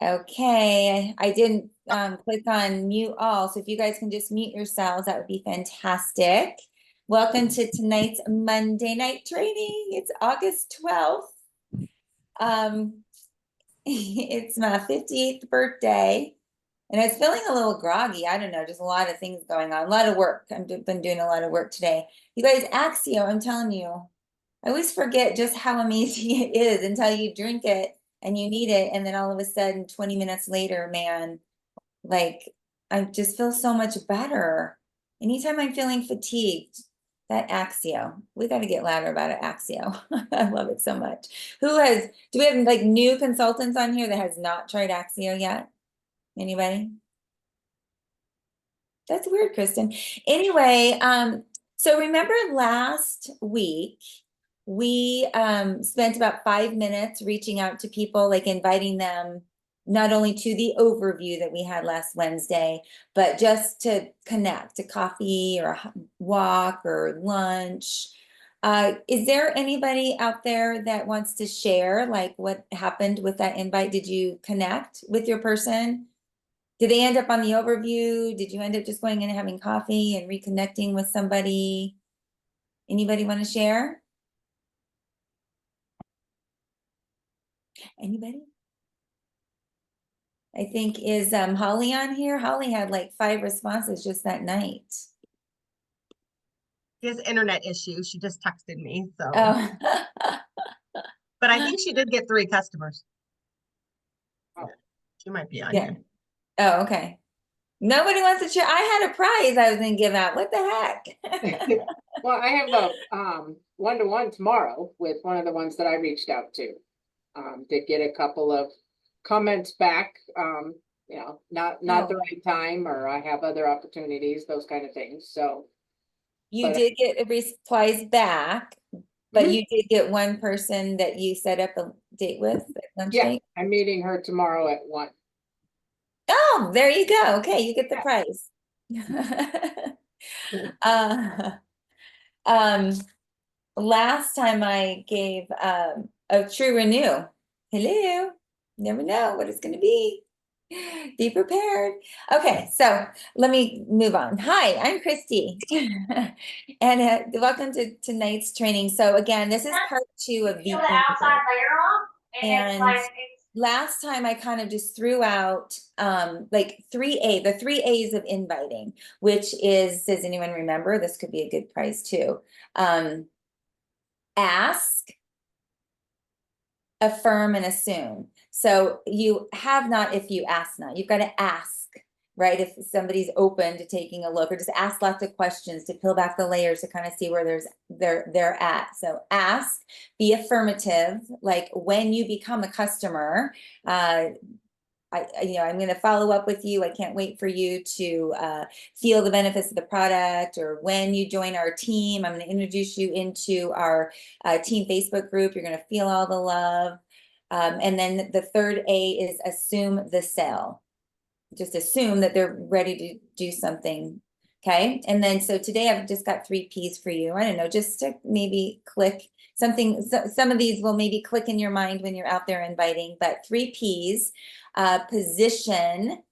Okay, I didn't click on mute all, so if you guys can just mute yourselves, that would be fantastic. Welcome to tonight's Monday night training. It's August 12th. It's my 58th birthday, and I was feeling a little groggy. I don't know, just a lot of things going on, a lot of work. I've been doing a lot of work today. You guys, Axio, I'm telling you, I always forget just how amazing it is until you drink it and you need it. And then all of a sudden, 20 minutes later, man, like I just feel so much better. Anytime I'm feeling fatigued, that Axio, we got to get louder about it, Axio. I love it so much. Do we have like new consultants on here that has not tried Axio yet? Anybody? That's weird, Kristen. Anyway, so remember last week, we spent about 5 minutes reaching out to people, like inviting them not only to the overview that we had last Wednesday, but just to connect, to coffee or a walk or lunch. Is there anybody out there that wants to share like what happened with that invite? Did you connect with your person? Did they end up on the overview? Did you end up just going in and having coffee and reconnecting with somebody? Anybody want to share? Anybody? I think is Holly on here? Holly had like 5 responses just that night. She has internet issues. She just texted me, so. Oh. But I think she did get 3 customers. Oh, she might be on here. Oh, okay. Nobody wants to share. I had a prize I was gonna give out. What the heck? Well, I have a one-to-one tomorrow with one of the ones that I reached out to. Did get a couple of comments back, you know, not the right time, or I have other opportunities, those kind of things. So you did get replies back, but you did get one person that you set up a date with at lunch date? I'm meeting her tomorrow at 1. Oh, there you go. Okay, you get the prize. Last time I gave a true renew. Hello, never know what it's going to be. Be prepared. Okay, so let me move on. Hi, I'm Christy, and welcome to tonight's training. So again, this is part 2 of the outside layer off, and last time I kind of just threw out like the 3 A's of inviting, which is, does anyone remember? This could be a good prize too. Ask, affirm, and assume. So you have not if you ask not. You've got to ask, right? If somebody's open to taking a look, or just ask lots of questions to peel back the layers to kind of see where they're at. So ask, be affirmative, like when you become a customer, I'm going to follow up with you. I can't wait for you to feel the benefits of the product, or when you join our team, I'm going to introduce you into our team Facebook group. You're going to feel all the love. And then the third A is assume the sale. Just assume that they're ready to do something. Okay. And then, so today I've just got 3 P's for you. I don't know, just to maybe click something. Some of these will maybe click in your mind when you're out there inviting, but 3 P's, position,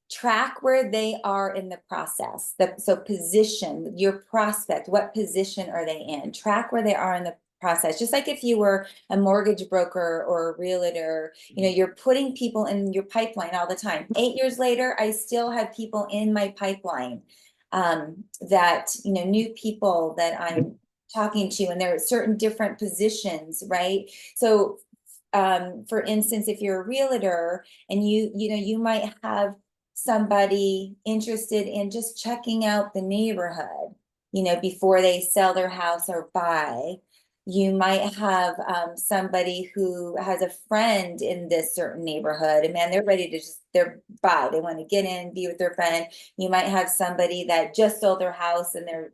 track where they are in the process. So position your prospect. What position are they in? Track where they are in the process. Just like if you were a mortgage broker or a realtor, you're putting people in your pipeline all the time. 8 years later, I still have people in my pipeline that, new people that I'm talking to, and there are certain different positions, right? So for instance, if you're a realtor and you might have somebody interested in just checking out the neighborhood, before they sell their house or buy. You might have somebody who has a friend in this certain neighborhood, and man, they're ready to they're buy. They want to get in, be with their friend. You might have somebody that just sold their house and they're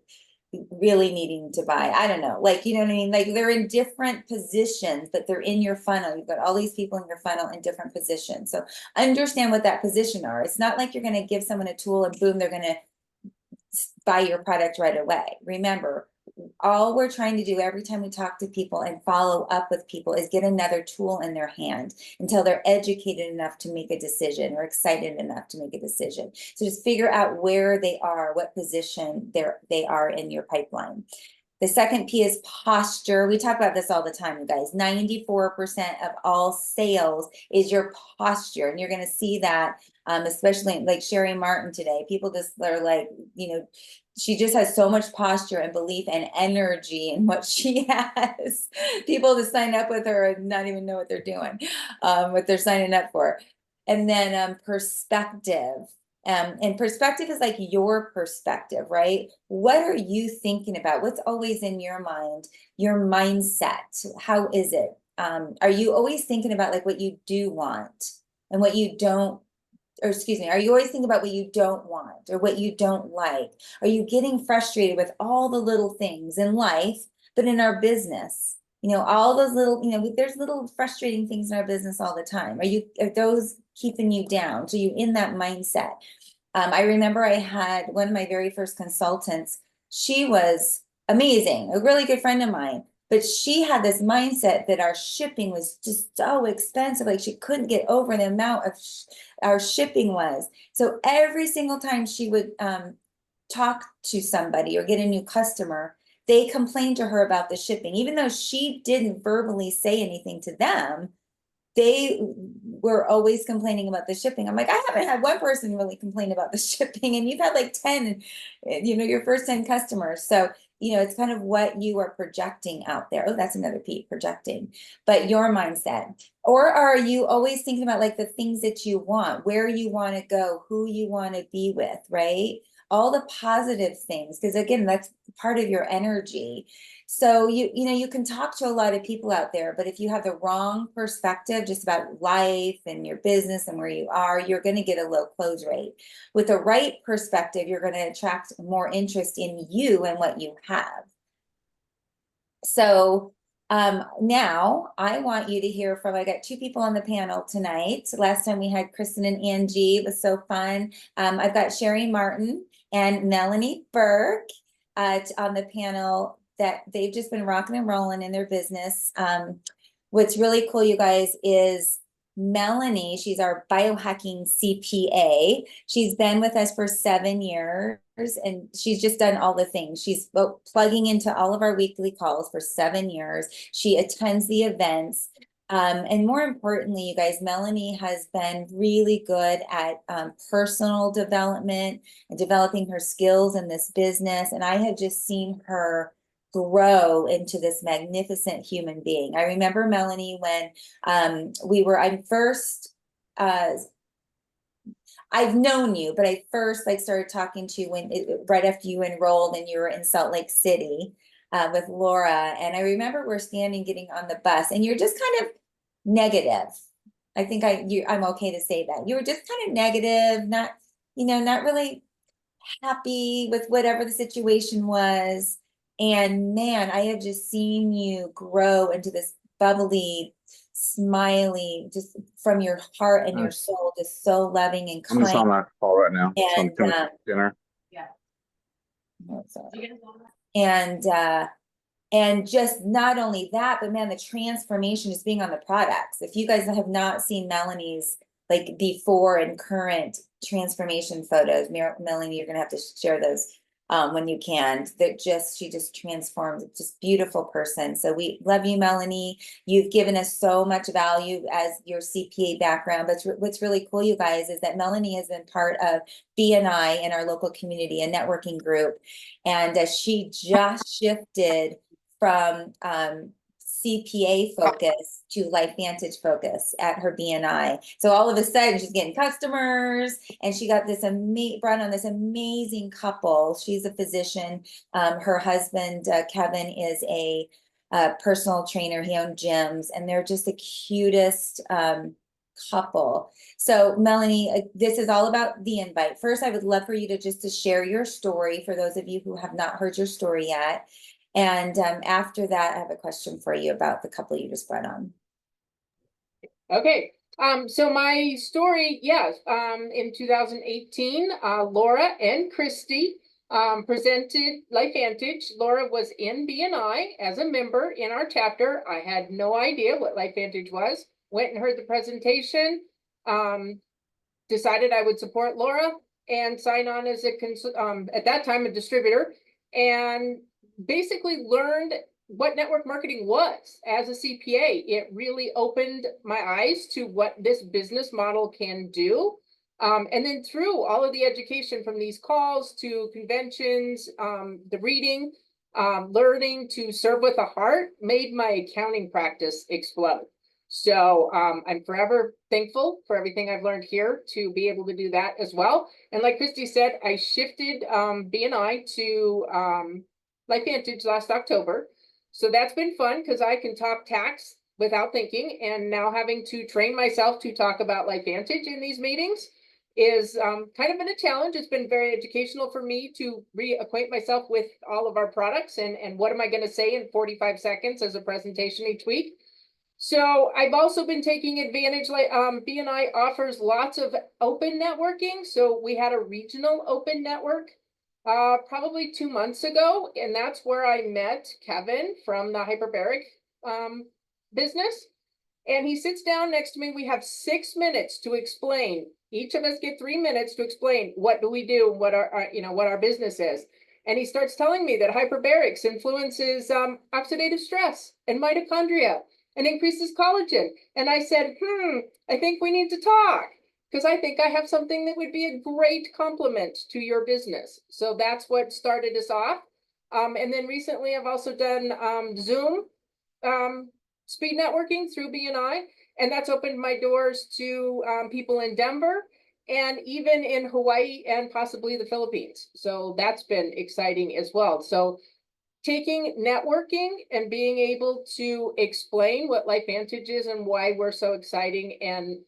really needing to buy. I don't know, like, you know what I mean? Like, they're in different positions, but they're in your funnel. You've got all these people in your funnel in different positions. So understand what that position are. It's not like you're going to give someone a tool and boom, they're going to buy your product right away. Remember, all we're trying to do every time we talk to people and follow up with people is get another tool in their hand until they're educated enough to make a decision or excited enough to make a decision. So just figure out where they are, what position they are in your pipeline. The second P is posture. We talk about this all the time, you guys. 94% of all sales is your posture. And you're going to see that, especially like Sherry Martin today. People just are like, she just has so much posture and belief and energy in what she has. People to sign up with her and not even know what they're doing, what they're signing up for. And then perspective. And perspective is like your perspective, right? What are you thinking about? What's always in your mind, your mindset? How is it? Are you always thinking about like what you do want and what you don't, or excuse me, are you always thinking about what you don't want or what you don't like? Are you getting frustrated with all the little things in life, but in our business? All those little, there's little frustrating things in our business all the time. Are those keeping you down? So you in that mindset? I remember I had one of my very first consultants. She was amazing, a really good friend of mine, but she had this mindset that our shipping was just so expensive. Like she couldn't get over the amount of our shipping was. So every single time she would talk to somebody or get a new customer, they complained to her about the shipping, even though she didn't verbally say anything to them. They were always complaining about the shipping. I'm like, I haven't had one person really complain about the shipping, and you've had like 10, your first 10 customers. So, it's kind of what you are projecting out there. Oh, that's another P, projecting, but your mindset. Or are you always thinking about like the things that you want, where you want to go, who you want to be with, right? All the positive things, because again, that's part of your energy. So you can talk to a lot of people out there, but if you have the wrong perspective just about life and your business and where you are, you're going to get a low close rate. With the right perspective, you're going to attract more interest in you and what you have. So now I want you to hear from, I got two people on the panel tonight. Last time we had Kristen and Angie. It was so fun. I've got Sherry Martin and Melanie Berk on the panel that they've just been rocking and rolling in their business. What's really cool, you guys, is Melanie, she's our biohacking CPA. She's been with us for 7 years and she's just done all the things. She's plugging into all of our weekly calls for 7 years. She attends the events. And more importantly, you guys, Melanie has been really good at personal development and developing her skills in this business. And I have just seen her grow into this magnificent human being. I remember Melanie when I've known you, but I first started talking to you right after you enrolled and you were in Salt Lake City with Laura. And I remember we're standing getting on the bus and you're just kind of negative. I think I'm okay to say that. You were just kind of negative, not really happy with whatever the situation was. And man, I have just seen you grow into this bubbly, smiley, just from your heart and your soul, just so loving and I'm just on kind. that call right now. So I'm And coming to dinner. and just not only that, but man, the transformation just being on the products. If you guys have not seen Melanie's like before and current transformation photos, Melanie, you're gonna have to share those when you can. She just transformed, just beautiful person. So we love you, Melanie. You've given us so much value as your CPA background. But what's really cool, you guys, is that Melanie has been part of BNI in our local community, a networking group, and she just shifted from CPA focus to LifeVantage focus at her BNI. So all of a sudden she's getting customers and she got this brought on this amazing couple. She's a physician. Her husband, Kevin, is a personal trainer. He owns gyms and they're just the cutest couple. So Melanie, this is all about the invite. First, I would love for you to share your story for those of you who have not heard your story yet. And after that, I have a question for you about the couple you just brought on. Okay. So my story, yes, in 2018, Laura and Christi presented LifeVantage. Laura was in BNI as a member in our chapter. I had no idea what LifeVantage was. Went and heard the presentation. Decided I would support Laura and sign on as a at that time a distributor, and basically learned what network marketing was as a CPA. It really opened my eyes to what this business model can do. And then through all of the education from these calls to conventions, the reading, learning to serve with a heart made my accounting practice explode. So I'm forever thankful for everything I've learned here to be able to do that as well. And like Christy said, I shifted BNI to LifeVantage last October. So that's been fun because I can talk tax without thinking, and now having to train myself to talk about LifeVantage in these meetings is kind of been a challenge. It's been very educational for me to reacquaint myself with all of our products and what am I going to say in 45 seconds as a presentation each week. So I've also been taking advantage, like BNI offers lots of open networking. So we had a regional open network probably 2 months ago, and that's where I met Kevin from the hyperbaric business. And he sits down next to me. We have 6 minutes to explain. Each of us get 3 minutes to explain what do we do, what what our business is. And he starts telling me that hyperbarics influences oxidative stress and mitochondria and increases collagen. And I said, I think we need to talk because I think I have something that would be a great complement to your business. So that's what started us off. And then recently I've also done Zoom speed networking through BNI, and that's opened my doors to people in Denver and even in Hawaii and possibly the Philippines. So that's been exciting as well. So taking networking and being able to explain what LifeVantage is and why we're so exciting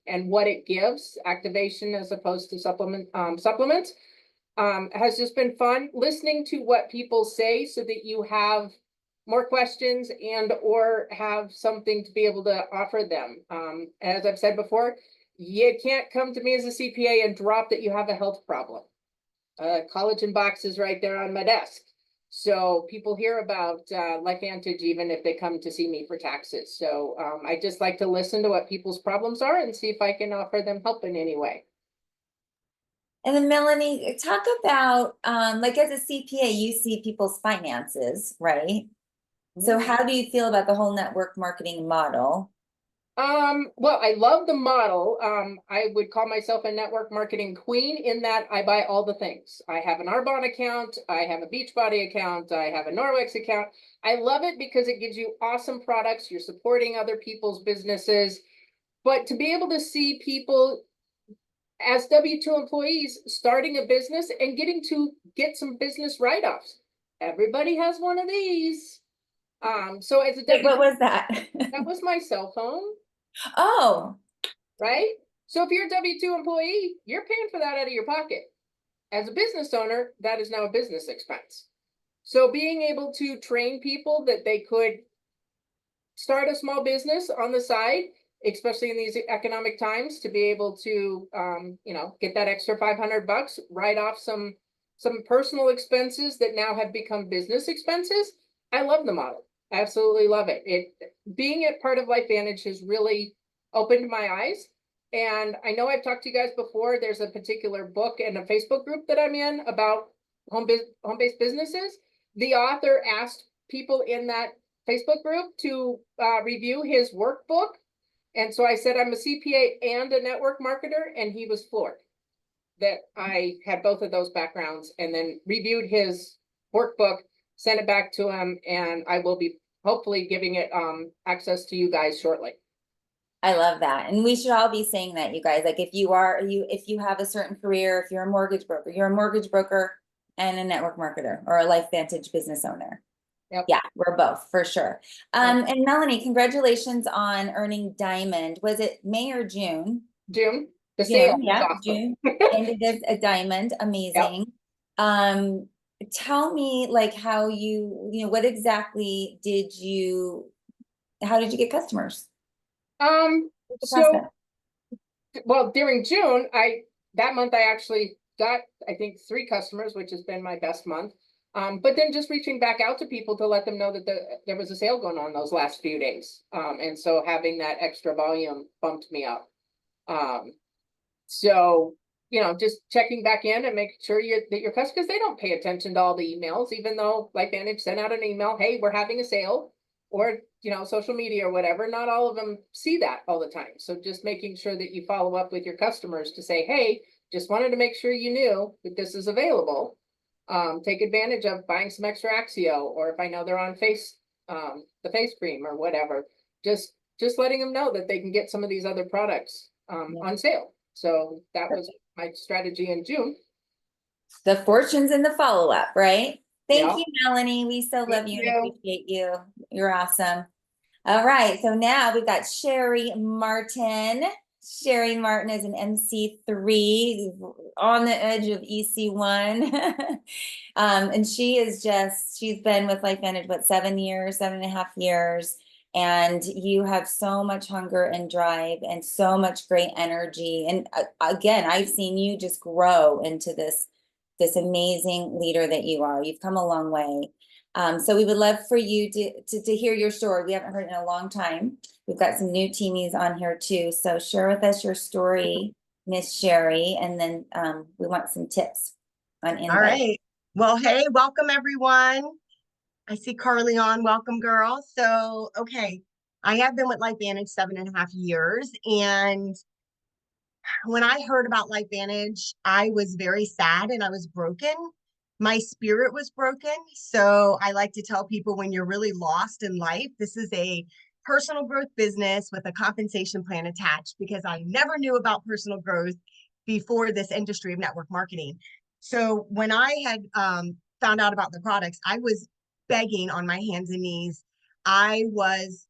and what it gives, activation as opposed to supplements, has just been fun. Listening to what people say so that you have more questions and or have something to be able to offer them. As I've said before, you can't come to me as a CPA and drop that you have a health problem. Collagen box is right there on my desk. So people hear about LifeVantage even if they come to see me for taxes. So I just like to listen to what people's problems are and see if I can offer them help in any way. And then Melanie, talk about like as a CPA, you see people's finances, right? So how do you feel about the whole network marketing model? Well, I love the model. I would call myself a network marketing queen in that I buy all the things. I have an Arbonne account, I have a Beachbody account, I have a Norwex account. I love it because it gives you awesome products. You're supporting other people's businesses, but to be able to see people as W-2 employees starting a business and getting to get some business write-offs. Everybody has one of these. So as a Wait, what was that? that was my cell phone. Oh, Right? So if you're a W-2 employee, you're paying for that out of your pocket. As a business owner, that is now a business expense. So being able to train people that they could start a small business on the side, especially in these economic times, to be able to, get that extra $500, write off some personal expenses that now have become business expenses. I love the model. I absolutely love it. Being a part of LifeVantage has really opened my eyes. And I know I've talked to you guys before. There's a particular book and a Facebook group that I'm in about home-based businesses. The author asked people in that Facebook group to review his workbook. And so I said, I'm a CPA and a network marketer, and he was floored that I had both of those backgrounds, and then reviewed his workbook, sent it back to him, and I will be hopefully giving it access to you guys shortly. I love that. And we should all be saying that, you guys. Like if you have a certain career, if you're a mortgage broker and a network marketer or a LifeVantage business owner. Yep. Yeah, we're both for sure. And Melanie, congratulations on earning Diamond. Was it May or June? June. The sale was awesome. June. Ended as a Diamond. Amazing. Yep. Tell me like how what exactly how did you get customers? So, well, during June, that month I actually got, I think, 3 customers, which has been my best month. But then just reaching back out to people to let them know that there was a sale going on those last few days. And so having that extra volume bumped me up. So, you know, just checking back in and making sure that your customers, because they don't pay attention to all the emails, even though LifeVantage sent out an email, hey, we're having a sale, or, you know, social media or whatever. Not all of them see that all the time. So just making sure that you follow up with your customers to say, hey, just wanted to make sure you knew that this is available. Take advantage of buying some extra Axio, or if I know they're on the face cream or whatever, just letting them know that they can get some of these other products on sale. So that was my strategy in June. The fortunes in the follow-up, right? Thank Yeah. you, Melanie. We so love Thank you and you. appreciate you. You're awesome. All right, so now we've got Sherry Martin. Sherry Martin is an MC3 on the edge of EC1. And she's been with LifeVantage, what, 7.5 years. And you have so much hunger and drive and so much great energy. And again, I've seen you just grow into this amazing leader that you are. You've come a long way. So we would love for you to hear your story. We haven't heard it in a long time. We've got some new teamies on here too. So share with us your story, Miss Sherry, and then we want some tips on invite. All right. Well, hey, welcome everyone. I see Carly on. Welcome, girl. So, okay, I have been with LifeVantage 7.5 years, and when I heard about LifeVantage, I was very sad and I was broken. My spirit was broken. So I like to tell people, when you're really lost in life, this is a personal growth business with a compensation plan attached, because I never knew about personal growth before this industry of network marketing. So when I had found out about the products, I was begging on my hands and knees. I was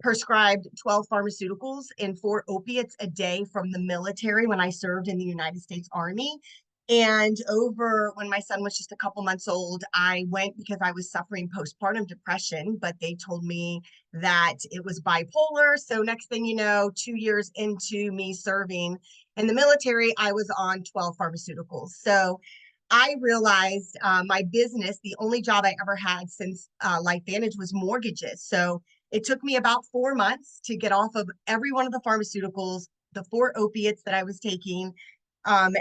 prescribed 12 pharmaceuticals and 4 opiates a day from the military when I served in the United States Army. And when my son was just a couple months old, I went because I was suffering postpartum depression, but they told me that it was bipolar. So next thing you know, 2 years into me serving in the military, I was on 12 pharmaceuticals. So I realized my business, the only job I ever had since LifeVantage, was mortgages. So it took me about 4 months to get off of every one of the pharmaceuticals, the 4 opiates that I was taking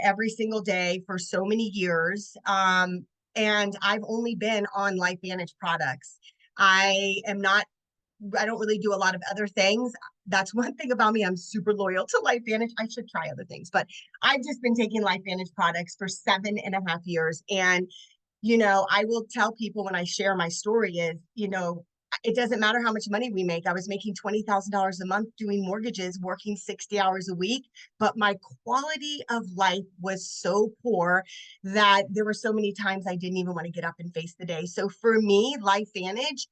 every single day for so many years. And I've only been on LifeVantage products. I don't really do a lot of other things. That's one thing about me. I'm super loyal to LifeVantage. I should try other things, but I've just been taking LifeVantage products for 7.5 years. And, you know, I will tell people when I share my story is, you know, it doesn't matter how much money we make. I was making $20,000 a month doing mortgages, working 60 hours a week, but my quality of life was so poor that there were so many times I didn't even want to get up and face the day. So for me, LifeVantage,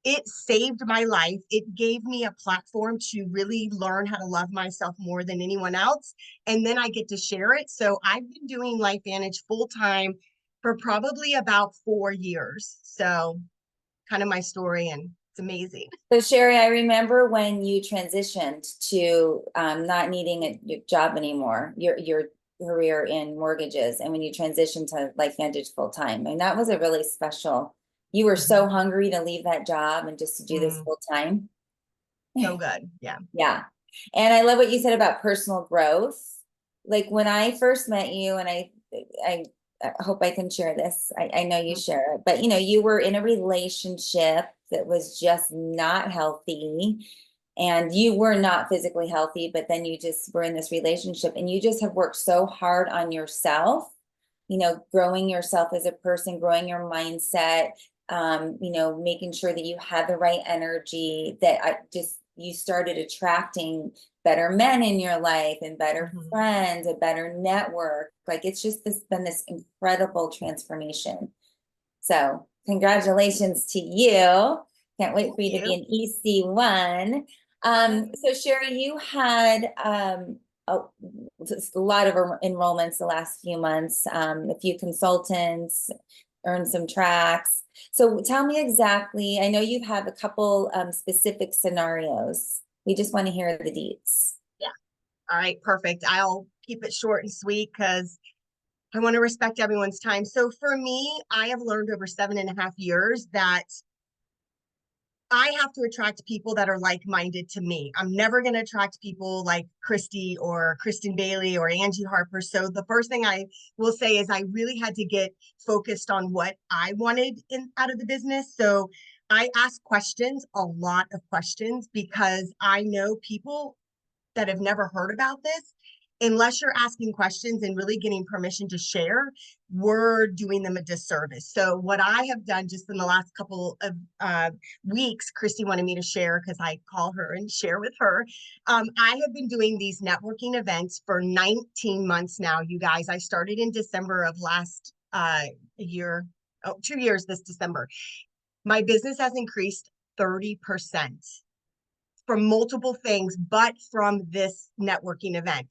it saved my life. It gave me a platform to really learn how to love myself more than anyone else. And then I get to share it. So I've been doing LifeVantage full time for probably about 4 years. So kind of my story, and it's amazing. So Sherry, I remember when you transitioned to not needing a job anymore, your career in mortgages, and when you transitioned to LifeVantage full time. I mean, that was a really special. You were so hungry to leave that job and just to do this full time. So good. Yeah. Yeah. And I love what you said about personal growth. Like when I first met you, and I hope I can share this. I know you share it, but you know, you were in a relationship that was just not healthy, and you were not physically healthy, but then you just were in this relationship, and you just have worked so hard on yourself, you know, growing yourself as a person, growing your mindset, you know, making sure that you had the right energy, that you started attracting better men in your life and better friends, a better network. Like it's just been this incredible transformation. So congratulations to you. Can't wait for you to be an EC1. So Sherry, you had a lot of enrollments the last few months, a few consultants, earned some tracks. So tell me exactly, I know you have a couple specific scenarios. We just want to hear the deets. Yeah. All right, perfect. I'll keep it short and sweet because I want to respect everyone's time. So for me, I have learned over 7.5 years that I have to attract people that are like-minded to me. I'm never going to attract people like Christi or Kristen Bailey or Angie Harper. So the first thing I will say is I really had to get focused on what I wanted out of the business. So I ask questions, a lot of questions, because I know people that have never heard about this, unless you're asking questions and really getting permission to share, we're doing them a disservice. So what I have done just in the last couple of weeks, Christy wanted me to share because I call her and share with her. I have been doing these networking events for 19 months now, you guys. I started in December of last year, 2 years this December. My business has increased 30% from multiple things, but from this networking event.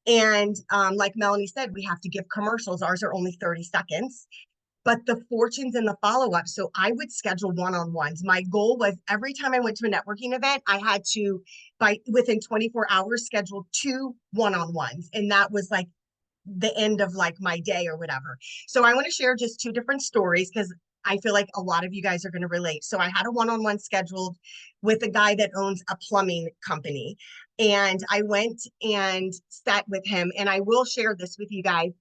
And like Melanie said, we have to give commercials. Ours are only 30 seconds, but the fortunes and the follow-up. So I would schedule one-on-ones. My goal was every time I went to a networking event, I had to, within 24 hours, schedule 2 one-on-ones. And that was like the end of like my day or whatever. So I want to share just 2 different stories because I feel like a lot of you guys are going to relate. So I had a one-on-one scheduled with a guy that owns a plumbing company. And I went and sat with him. And I will share this with you guys.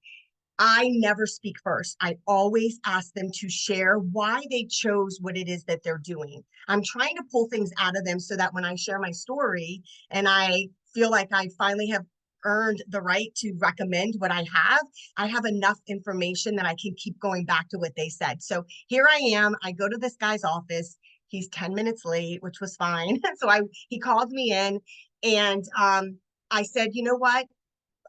I never speak first. I always ask them to share why they chose what it is that they're doing. I'm trying to pull things out of them so that when I share my story and I feel like I finally have earned the right to recommend what I have enough information that I can keep going back to what they said. So here I am. I go to this guy's office. He's 10 minutes late, which was fine. So he called me in and I said, you know what?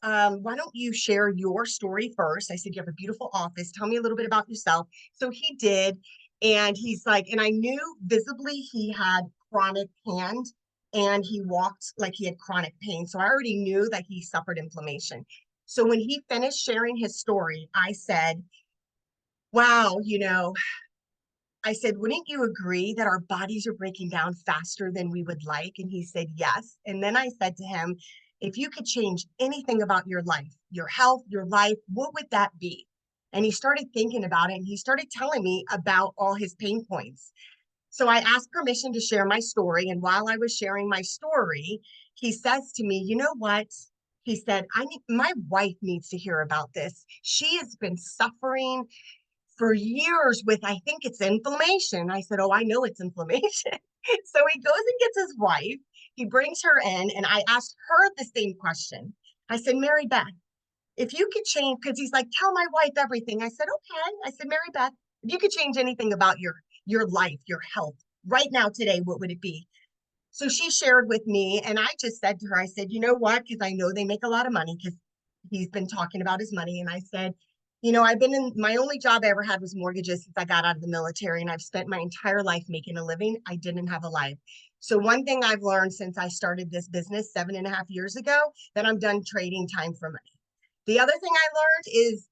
Why don't you share your story first? I said, you have a beautiful office. Tell me a little bit about yourself. So he did. And he's like, and I knew visibly he had chronic hand and he walked like he had chronic pain. So I already knew that he suffered inflammation. So when he finished sharing his story, I said, wow, I said, wouldn't you agree that our bodies are breaking down faster than we would like? And he said, yes. And then I said to him, if you could change anything about your life, your health, your life, what would that be? And he started thinking about it and he started telling me about all his pain points. So I asked permission to share my story. And while I was sharing my story, he says to me, you know what? He said, my wife needs to hear about this. She has been suffering for years with, I think it's inflammation. I said, oh, I know it's inflammation. So he goes and gets his wife. He brings her in and I asked her the same question. I said, Mary Beth, if you could change, because he's like, tell my wife everything. I said, okay. I said, Mary Beth, if you could change anything about your life, your health right now today, what would it be? So she shared with me and I just said to her, I said, you know what? Because I know they make a lot of money because he's been talking about his money. And I said, I've been in, my only job I ever had was mortgages since I got out of the military and I've spent my entire life making a living. I didn't have a life. So one thing I've learned since I started this business 7.5 years ago, that I'm done trading time for money. The other thing I learned is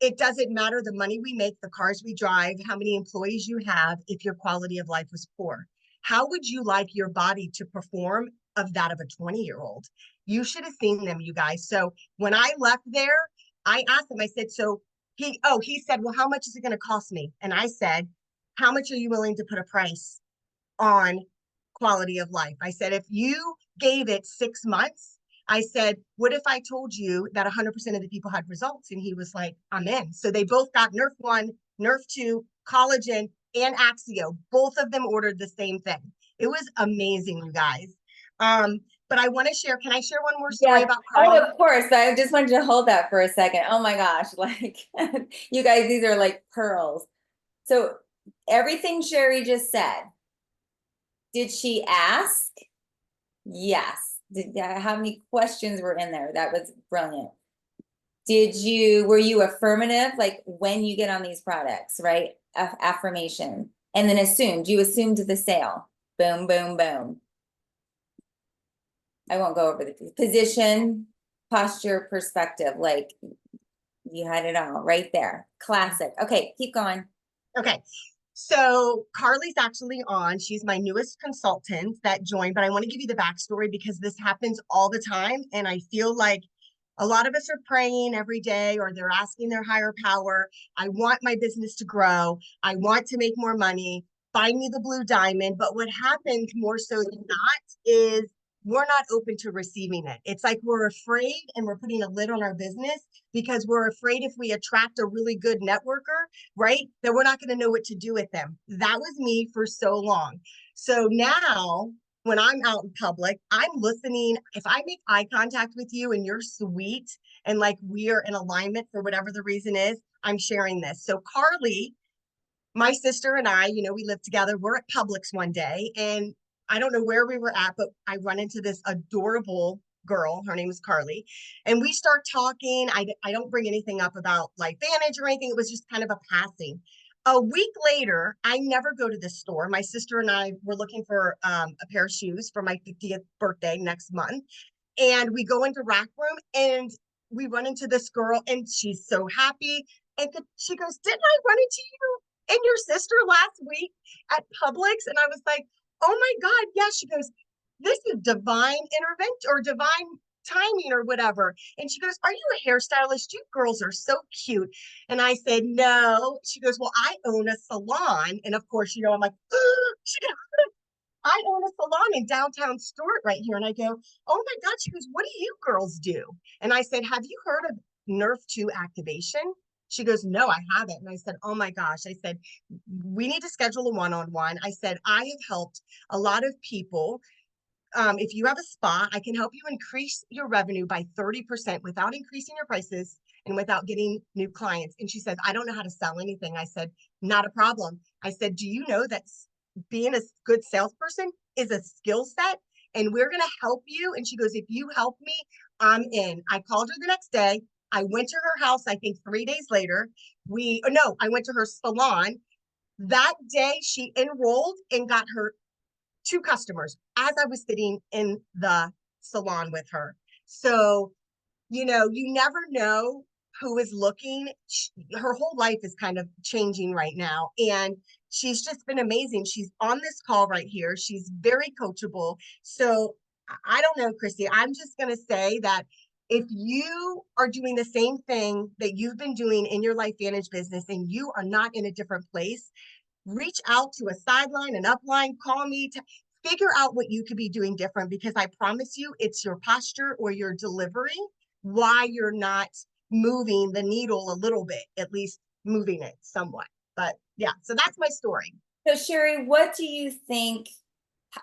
it doesn't matter the money we make, the cars we drive, how many employees you have, if your quality of life was poor. How would you like your body to perform of that of a 20-year-old? You should have seen them, you guys. So when I left there, I asked him, I said, so he said, well, how much is it going to cost me? And I said, how much are you willing to put a price on quality of life? I said, if you gave it 6 months, I said, what if I told you that 100% of the people had results? And he was like, I'm in. So they both got Nerf 1, Nerf 2, collagen, and Axio. Both of them ordered the same thing. It was amazing, you guys. But I want to share, can I share one more story about chronic? Oh, of course. I just wanted to hold that for a second. Oh my gosh. Like you guys, these are like pearls. So everything Sherry just said, did she ask? Yes. How many questions were in there? That was brilliant. Were you affirmative? Like when you get on these products, right? Affirmation. And then you assumed the sale. Boom, boom, boom. I won't go over the position, posture, perspective. Like you had it all right there. Classic. Okay, keep going. Okay. So Carly's actually on. She's my newest consultant that joined, but I want to give you the backstory because this happens all the time. And I feel like a lot of us are praying every day or they're asking their higher power. I want my business to grow. I want to make more money. Find me the blue diamond. But what happens more so than not is we're not open to receiving it. It's like we're afraid and we're putting a lid on our business because we're afraid if we attract a really good networker, right, that we're not going to know what to do with them. That was me for so long. So now when I'm out in public, I'm listening. If I make eye contact with you and you're sweet and like we are in alignment for whatever the reason is, I'm sharing this. So Carly, my sister and I, we lived together. We're at Publix one day and I don't know where we were at, but I run into this adorable girl. Her name is Carly. And we start talking. I don't bring anything up about LifeVantage or anything. It was just kind of a passing. A week later, I never go to this store. My sister and I were looking for a pair of shoes for my 50th birthday next month. And we go into Rack Room and we run into this girl and she's so happy. And she goes, didn't I run into you and your sister last week at Publix? And I was like, oh my God, yes. She goes, this is divine intervention or divine timing or whatever. And she goes, are you a hairstylist? You girls are so cute. And I said, no. She goes, well, I own a salon. And of course, I'm like, she goes, I own a salon in downtown Stuart right here. And I go, oh my God. She goes, what do you girls do? And I said, have you heard of Nerf 2 activation? She goes, no, I haven't. And I said, oh my gosh. I said, we need to schedule a one-on-one. I said, I have helped a lot of people. If you have a spa, I can help you increase your revenue by 30% without increasing your prices and without getting new clients. And she says, I don't know how to sell anything. I said, not a problem. I said, do you know that being a good salesperson is a skill set and we're going to help you? And she goes, if you help me, I'm in. I called her the next day. I went to her house, I think 3 days later. I went to her salon. That day she enrolled and got her 2 customers as I was sitting in the salon with her. So, you never know who is looking. Her whole life is kind of changing right now. And she's just been amazing. She's on this call right here. She's very coachable. So I don't know, Christy, I'm just going to say that if you are doing the same thing that you've been doing in your LifeVantage business and you are not in a different place, reach out to a sideline, an upline, call me to figure out what you could be doing different, because I promise you it's your posture or your delivery why you're not moving the needle a little bit, at least moving it somewhat. But yeah, so that's my story. So Sherry, what do you think,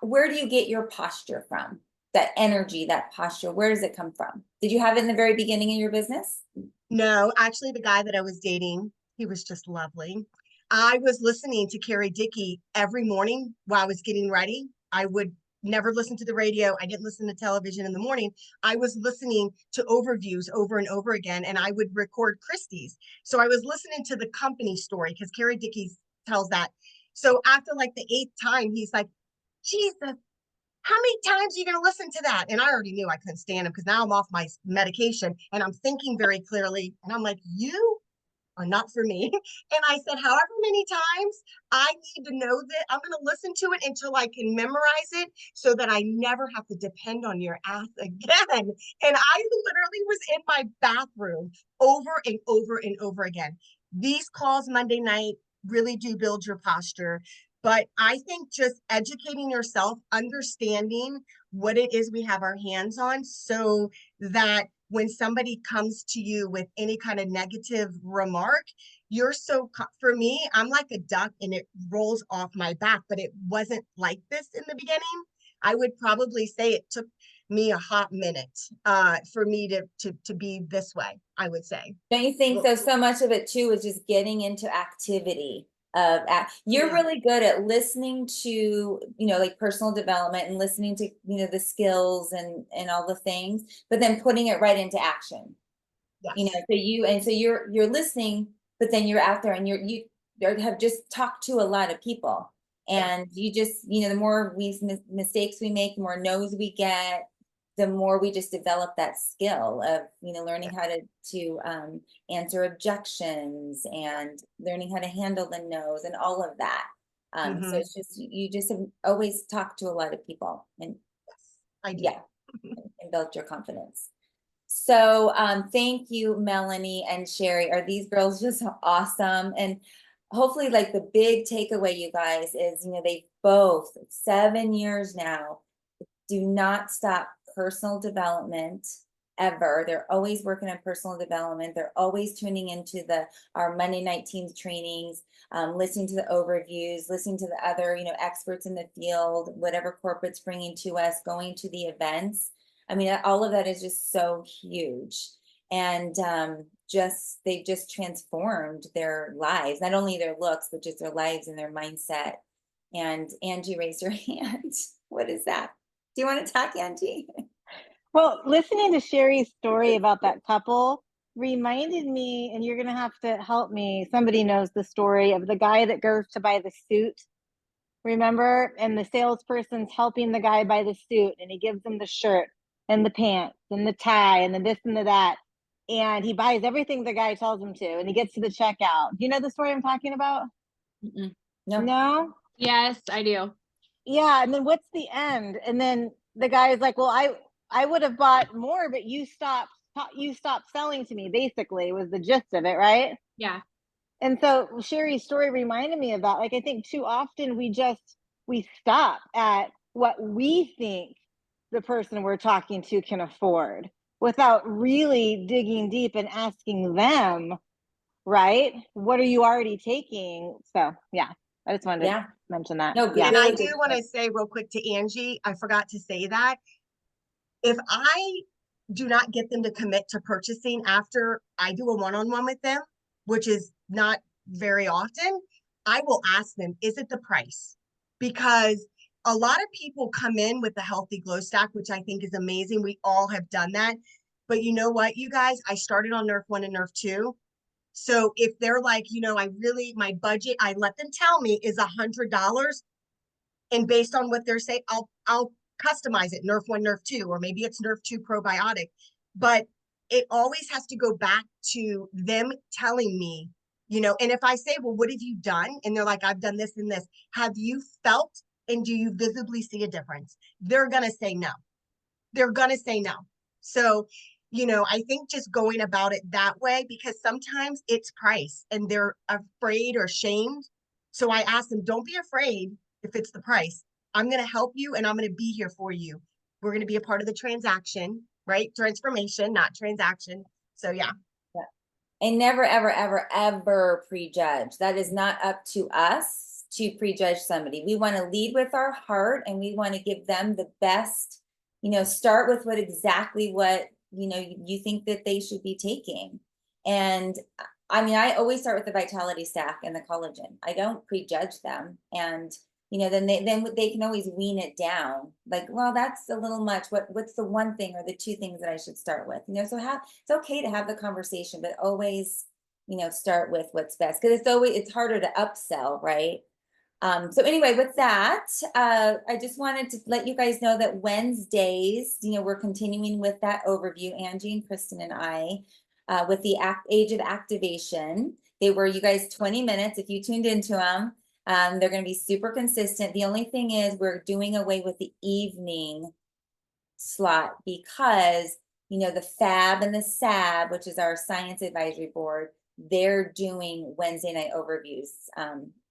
where do you get your posture from? That energy, that posture, where does it come from? Did you have it in the very beginning of your business? No, actually the guy that I was dating, he was just lovely. I was listening to Carrie Dickey every morning while I was getting ready. I would never listen to the radio. I didn't listen to television in the morning. I was listening to overviews over and over again, and I would record Christie's. So I was listening to the company story because Carrie Dickey tells that. So after like the 8th time, he's like, Jesus, how many times are you going to listen to that? And I already knew I couldn't stand him because now I'm off my medication and I'm thinking very clearly. And I'm like, you are not for me. And I said, however many times I need to know that, I'm going to listen to it until I can memorize it so that I never have to depend on your ass again. And I literally was in my bathroom over and over and over again. These calls Monday night really do build your posture. But I think just educating yourself, understanding what it is we have our hands on so that when somebody comes to you with any kind of negative remark, for me, I'm like a duck and it rolls off my back, but it wasn't like this in the beginning. I would probably say it took me a hot minute for me to be this way, I would say. Don't you think so much of it too is just getting into activity? You're really good at listening to, like personal development and listening to, the skills and all the things, but then putting it right into action. Yes. So you're listening, but then you're out there and you have just talked to a lot of people, and you just, the more mistakes we make, the more no's we get. the more we just develop that skill of, learning how to answer objections and learning how to handle the no's and all of that. So Mhm. it's just, you just have always talked to a lot of people and I do. yeah, and built your confidence. So thank you, Melanie and Sherry. Are these girls just awesome? And hopefully, like, the big takeaway, you guys, is, they both 7 years now do not stop personal development ever. They're always working on personal development. They're always tuning into our Monday night teams trainings, listening to the overviews, listening to the other, experts in the field, whatever corporate's bringing to us, going to the events. I mean, all of that is just so huge. And they've just transformed their lives, not only their looks, but just their lives and their mindset. And Angie raised her hand. What is that? Do you want to talk, Angie? Well, listening to Sherry's story about that couple reminded me, and you're going to have to help me. Somebody knows the story of the guy that goes to buy the suit. Remember? And the salesperson's helping the guy buy the suit, and he gives him the shirt and the pants and the tie and the this and the that. And he buys everything the guy tells him to, and he gets to the checkout. Do you know the story I'm talking about? Mm-mm. No. No? Yes, I do. Yeah. And then what's the end? And then the guy is like, well, I would have bought more, but you stopped selling to me, basically, was the gist of it, right? Yeah. And so Sherry's story reminded me of that. Like, I think too often we stop at what we think the person we're talking to can afford without really digging deep and asking them, right? What are you already taking? So yeah, I just wanted to mention that. No, Yeah. And I really do good want to point. say real quick to Angie, I forgot to say that if I do not get them to commit to purchasing after I do a one-on-one with them, which is not very often, I will ask them, is it the price? Because a lot of people come in with the healthy glow stack, which I think is amazing. We all have done that. But you know what, you guys, I started on Nerf 1 and Nerf 2. So if they're like, my budget, I let them tell me is $100. And based on what they're saying, I'll customize it, Nerf 1, Nerf 2, or maybe it's Nerf 2 probiotic. But it always has to go back to them telling me, and if I say, well, what have you done? And they're like, I've done this and this. Have you felt and do you visibly see a difference? They're going to say no. They're going to say no. So, I think just going about it that way, because sometimes it's price and they're afraid or shamed. So I ask them, don't be afraid if it's the price. I'm going to help you and I'm going to be here for you. We're going to be a part of the transaction, right? Transformation, not transaction. So yeah. And never, ever, ever, ever prejudge. That is not up to us to prejudge somebody. We want to lead with our heart and we want to give them the best, start with exactly what, you think that they should be taking. And I mean, I always start with the vitality stack and the collagen. I don't prejudge them. And then they can always wean it down. Like, well, that's a little much. What's the one thing or the two things that I should start with? So it's okay to have the conversation, but always, start with what's best, because it's harder to upsell, right? So anyway, with that, I just wanted to let you guys know that Wednesdays, we're continuing with that overview, Angie and Kristen and I, with the age of activation. They were, you guys, 20 minutes if you tuned into them. They're going to be super consistent. The only thing is we're doing away with the evening slot because, the FAB and the SAB, which is our science advisory board, they're doing Wednesday night overviews.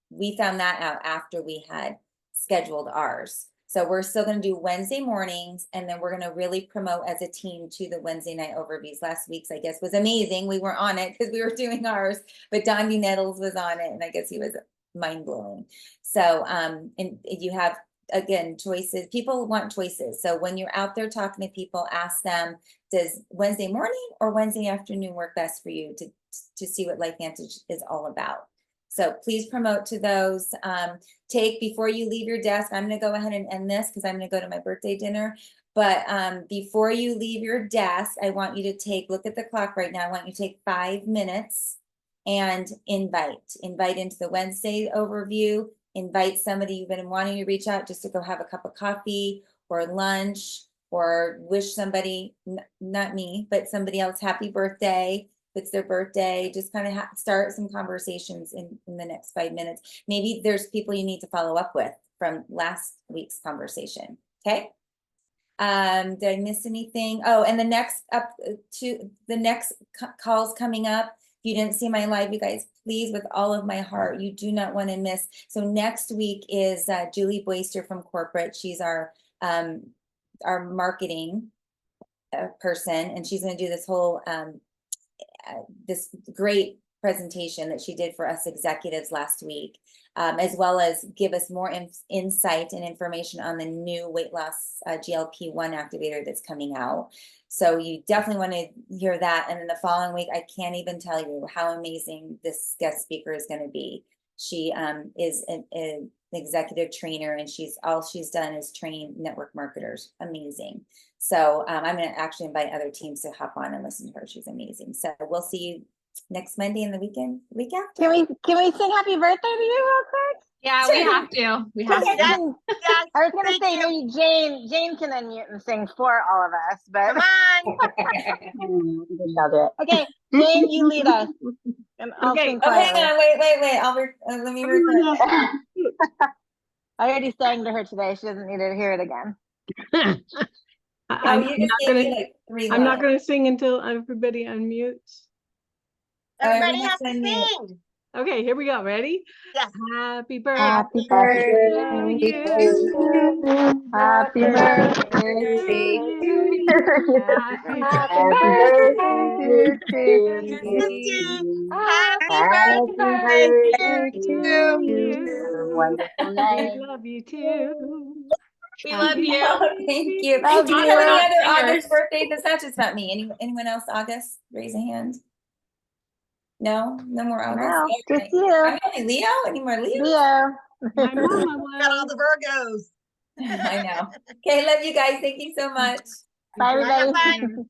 We found that out after we had scheduled ours. So we're still going to do Wednesday mornings, and then we're going to really promote as a team to the Wednesday night overviews. Last week's, I guess, was amazing. We weren't on it because we were doing ours, but Dondi Nettles was on it, and I guess he was mind-blowing. So, and you have, again, choices. People want choices. So when you're out there talking to people, ask them, does Wednesday morning or Wednesday afternoon work best for you to see what LifeVantage is all about? So please promote to those. Before you leave your desk, I'm going to go ahead and end this because I'm going to go to my birthday dinner. But before you leave your desk, I want you to look at the clock right now. I want you to take 5 minutes and invite into the Wednesday overview. Invite somebody you've been wanting to reach out just to go have a cup of coffee or lunch or wish somebody, not me, but somebody else happy birthday, if it's their birthday, just kind of start some conversations in the next 5 minutes. Maybe there's people you need to follow up with from last week's conversation, okay? Did I miss anything? Oh, and the next calls coming up. If you didn't see my live, you guys, please, with all of my heart, you do not want to miss. So next week is Julie Boyster from corporate. She's our marketing person, and she's going to do this whole this great presentation that she did for us executives last week, as well as give us more insight and information on the new weight loss GLP-1 activator that's coming out. So you definitely want to hear that. And then the following week, I can't even tell you how amazing this guest speaker is going to be. She is an executive trainer, and all she's done is train network marketers. Amazing. So I'm going to actually invite other teams to hop on and listen to her. She's amazing. So we'll see you next Monday and the week after. Can we sing happy birthday to you real quick? Yeah, we have to. We have Okay, to. Yes, yes, I was gonna thank say you. maybe Jane can unmute and sing for all of us, but Come on. I'll do it. Okay, Jane, you lead us. And I'll Okay. sing Oh, hang quietly. on, wait. Let me record. I already sang to her today. She doesn't need to hear it again. Oh, I'm you not just gave gonna, me like 3 I'm not lines. gonna sing until everybody unmutes. Everybody has has to to unmute. sing. Okay, here we go. Ready? Yes. Happy birthday Happy birthday to birthday you. to you. Happy birthday to you. Happy Happy birthday birthday to Christi, you. happy Happy birthday birthday to to you. you. Have a wonderful We night. love you too. We love you. Oh, thank you. Love Do we you. have any Not other singers. August birthdays? It's not just about me. Anyone else August? Raise a hand. No more August. No, All just right. you. I'm only Leo. Any more Leo? Leo. My mama Got all was. the Virgos. I know. Okay, love you guys. Thank you so much. Bye, Bye, everybody. bye.